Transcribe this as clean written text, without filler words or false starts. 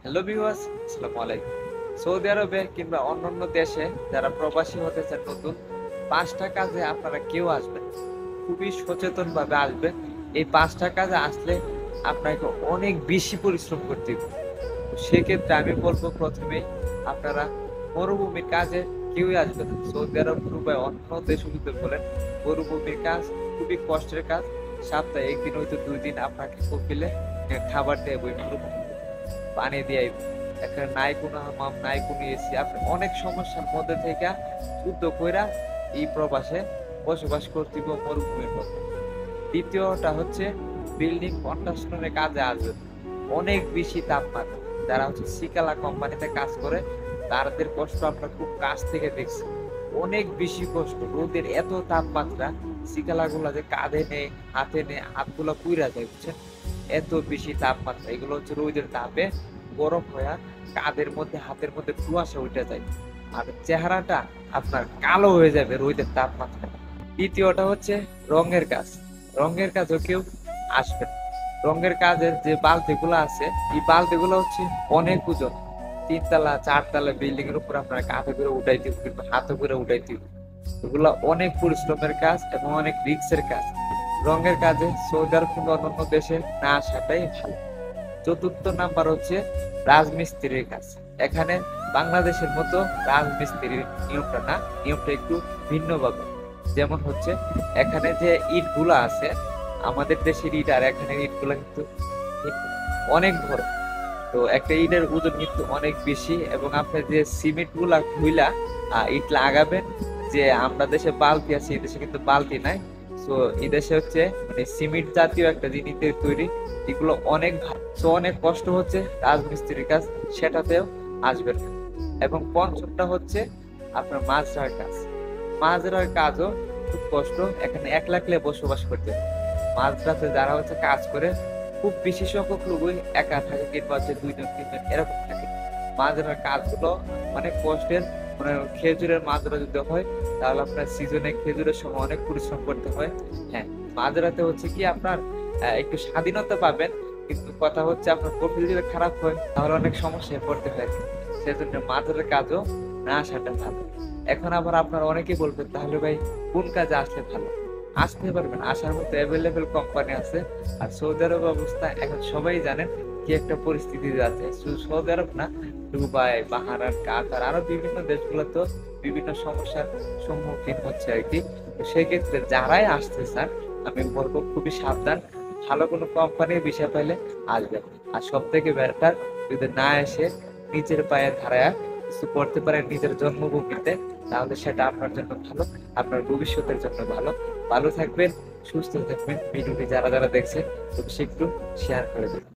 Hello viewers, আসসালামু আলাইকুম। Saudi আরবে কিংবা অন্যান্য দেশে যারা প্রবাসী হতে চান নতুন, ৫টা কাজে আপনারা কেউ আসবেন, খুবই সচেতন ভাবে আসবেন। এই ৫টা কাজে আসলে আপনাকে অনেক বেশি পরিশ্রম করতে হবে। তো সেক্ষেত্রে আমি বলবো প্রথমেই আপনারা মরুভূমির কাজে কেউই আসবে না। সৌদি আরব, দুবাই, অন্য দেশগুলোতে বলেন, মরুভূমির কাজ খুবই কষ্টের কাজ। সপ্তাহে ১ দিন হয়তো ২ দিন আপনাকে কপিলে খাবার দেবে, ওই মরুভূমি পানি দিয়ে আইব। এখানে নাই কোনো হামাম, নাই কোনো এসি। আপনি অনেক সমস্যার মধ্যে থেকে যুদ্ধ কইরা এই প্রবাসে বসবাস করতে হবে মরুভূমির মধ্যে। দ্বিতীয়টা হচ্ছে বিল্ডিং কনস্ট্রাকশনের কাজে আসবেন। অনেক বেশি তাপমাত্রা। যারা হচ্ছে সিকালা কোম্পানিতে কাজ করে তাদের কষ্ট আমরা খুব কাছ থেকে দেখছি। অনেক বেশি কষ্ট, রোদের এত তাপমাত্রা, সিকালা গুলা যে কাঁধে নেই, হাতে নেই, হাতগুলো পুইরা যায়, বুঝছেন? এত বেশি তাপমাত্রা, এগুলো হচ্ছে রোদের তাপে গরম হয়ে কাঁধের মধ্যে, হাতের মধ্যে কুয়াশা উঠে যায়, আর চেহারাটা আপনার কালো হয়ে যাবে রোদের তাপমাত্রা। দ্বিতীয়টা হচ্ছে রঙের কাজ। রঙের কাজও কেউ আসবে না। রঙের কাজের যে বালতিগুলো আছে, এই বালতিগুলো হচ্ছে অনেক ওজন। ৩ তলা ৪ তলা বিল্ডিং এর উপর আপনার কাঁধে করে উঠাইতে হবে কিংবা হাতে করে উঠাইতে হবে। এগুলো অনেক পরিশ্রমের কাজ এবং অনেক রিস্কের কাজ। রঙের কাজে সৌদি আরব কিংবা অন্যান্য দেশে না আসাটাই ভালো। চতুর্থ নাম্বার হচ্ছে রাজমিস্ত্রির কাজ। এখানে বাংলাদেশের মতো রাজমিস্ত্রির নিয়মটা না, নিয়মটা একটু ভিন্নভাবে। যেমন হচ্ছে এখানে যে ইট গুলা আছে, আমাদের দেশের ইট আর এখানের ইট গুলা কিন্তু অনেক বড়। তো একটা ইটের ওজন কিন্তু অনেক বেশি, এবং আপনি যে সিমেন্ট গুলা খুইলা ইট লাগাবেন, যে আমরা দেশে বালতি আছে, এই দেশে কিন্তু বালতি নাই। তো এই দেশে হচ্ছে মানে সিমেন্ট জাতীয় একটা জিনিস দিয়ে তৈরি, এগুলো অনেক ভালো। তো অনেক কষ্ট হচ্ছে রাজমিস্ত্রির কাজ, সেটাতেও আসবেন না। এবং পঞ্চমটা হচ্ছে আপনার মাছ ধরার কাজ। মাছ ধরার কাজও খুব কষ্ট। এখানে ১ লাখ বসবাস করতে হয়। মাছ ধরাতে যারা হচ্ছে কাজ করে, খুব বেশি সংখ্যক লোকই একা থাকে কিংবা হচ্ছে ২ জন ৩ জন এরকম থাকে। মাছ ধরার কাজগুলো অনেক কষ্টের। মানে খেজুরের মাছ ধরা যদি হয়, তাহলে আপনার সিজনে খেজুরের সময় অনেক পরিশ্রম করতে হয়। হ্যাঁ, মাছ ধরাতে হচ্ছে কি আপনার একটু স্বাধীনতা পাবেন, কিন্তু কথা হচ্ছে আপনার প্রফিল যদি খারাপ হয় তাহলে অনেক সমস্যায় পড়তে হয়। সেজন্য মাছ ধরার কাজও না আসাটা ভালো। এখন আবার আপনার অনেকেই বলবেন, তাহলে ভাই কোন কাজে আসলে ভালো? আসতে পারবেন, আসার মতো অ্যাভেলেবেল কোম্পানি আছে। আর সৌদি আরব অবস্থা এখন সবাই জানেন কি একটা পরিস্থিতি আছে। শুধু সৌদি আরব না, দুবাই, বাহারান, কাতার, আরো বিভিন্ন দেশগুলো তো বিভিন্ন সমস্যার সম্মুখীন হচ্ছে আর কি। তো সেক্ষেত্রে যারাই আসতে চান, আমি বলবো খুবই সাবধান। ভালো কোনো কোম্পানির বিষয় পাইলে আসবেন। আর সব থেকে বেটার, যদি না এসে নিজের পায়ে দাঁড়ায় কিছু করতে পারেন নিজের জন্মভূমিতে, তাহলে সেটা আপনার জন্য ভালো, আপনার ভবিষ্যতের জন্য ভালো। ভালো থাকবেন, সুস্থ থাকবেন। ভিডিওটি যারা যারা দেখছেন, একটু শেয়ার করে দেবেন।